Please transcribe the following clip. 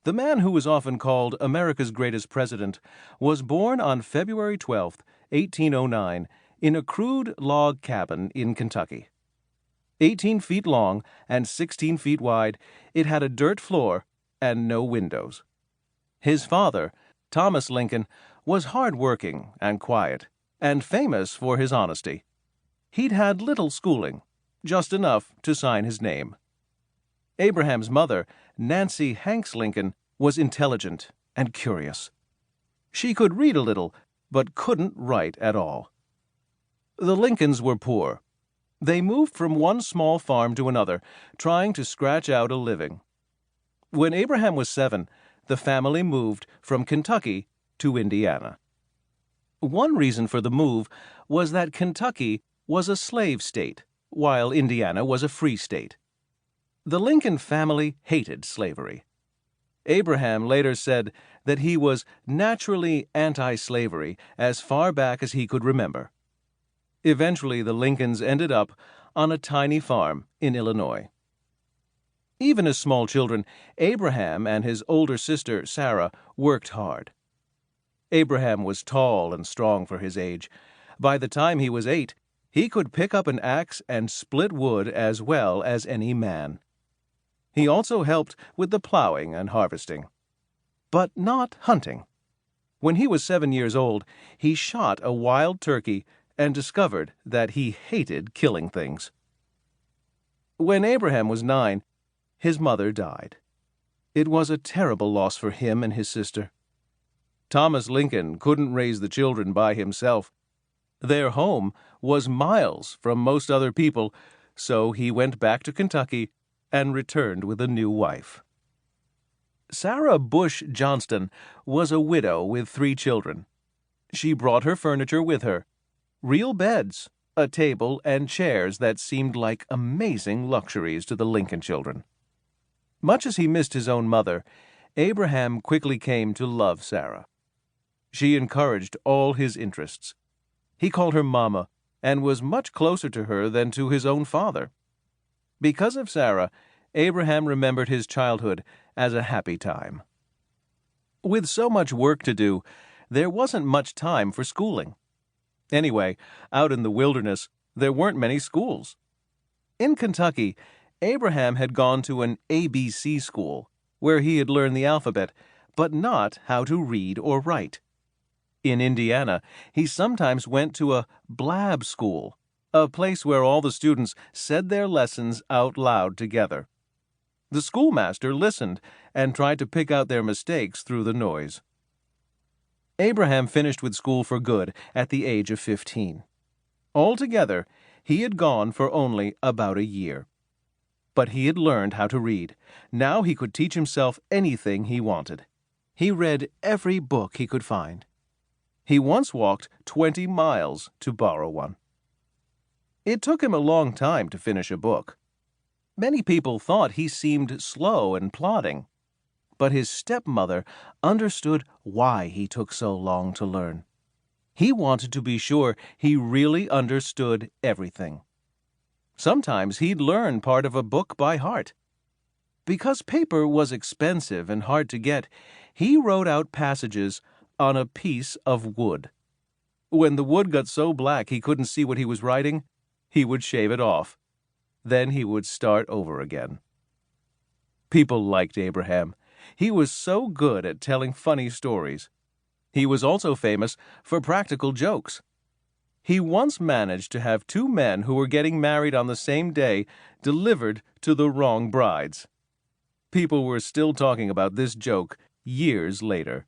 The man who was often called America's greatest president was born on February 12, 1809, in a crude log cabin in Kentucky. 18 feet long and 16 feet wide, it had a dirt floor and no windows. His father, Thomas Lincoln, was hard-working and quiet, and famous for his honesty. He'd had little schooling, just enough to sign his name. Abraham's mother, Nancy Hanks Lincoln, was intelligent and curious. She could read a little, but couldn't write at all. The Lincolns were poor. They moved from one small farm to another, trying to scratch out a living. When Abraham was 7, the family moved from Kentucky to Indiana. One reason for the move was that Kentucky was a slave state, while Indiana was a free state. The Lincoln family hated slavery. Abraham later said that he was naturally anti-slavery as far back as he could remember. Eventually, the Lincolns ended up on a tiny farm in Illinois. Even as small children, Abraham and his older sister, Sarah, worked hard. Abraham was tall and strong for his age. By the time he was 8, he could pick up an axe and split wood as well as any man. He also helped with the plowing and harvesting, but not hunting. When he was 7 years old, he shot a wild turkey and discovered that he hated killing things. When Abraham was 9, his mother died. It was a terrible loss for him and his sister. Thomas Lincoln couldn't raise the children by himself. Their home was miles from most other people, so he went back to Kentucky and returned with a new wife. Sarah Bush Johnston was a widow with 3 children. She brought her furniture with her: real beds, a table, and chairs that seemed like amazing luxuries to the Lincoln children. Much as he missed his own mother, Abraham quickly came to love Sarah. She encouraged all his interests. He called her Mama and was much closer to her than to his own father. Because of Sarah, Abraham remembered his childhood as a happy time. With so much work to do, there wasn't much time for schooling. Anyway, out in the wilderness, there weren't many schools. In Kentucky, Abraham had gone to an ABC school, where he had learned the alphabet, but not how to read or write. In Indiana, he sometimes went to a blab school, a place where all the students said their lessons out loud together. The schoolmaster listened and tried to pick out their mistakes through the noise. Abraham finished with school for good at the age of 15. Altogether, he had gone for only about a year. But he had learned how to read. Now he could teach himself anything he wanted. He read every book he could find. He once walked 20 miles to borrow one. It took him a long time to finish a book. Many people thought he seemed slow and plodding, but his stepmother understood why he took so long to learn. He wanted to be sure he really understood everything. Sometimes he'd learn part of a book by heart. Because paper was expensive and hard to get, he wrote out passages on a piece of wood. When the wood got so black he couldn't see what he was writing, he would shave it off. Then he would start over again. People liked Abraham. He was so good at telling funny stories. He was also famous for practical jokes. He once managed to have 2 men who were getting married on the same day delivered to the wrong brides. People were still talking about this joke years later.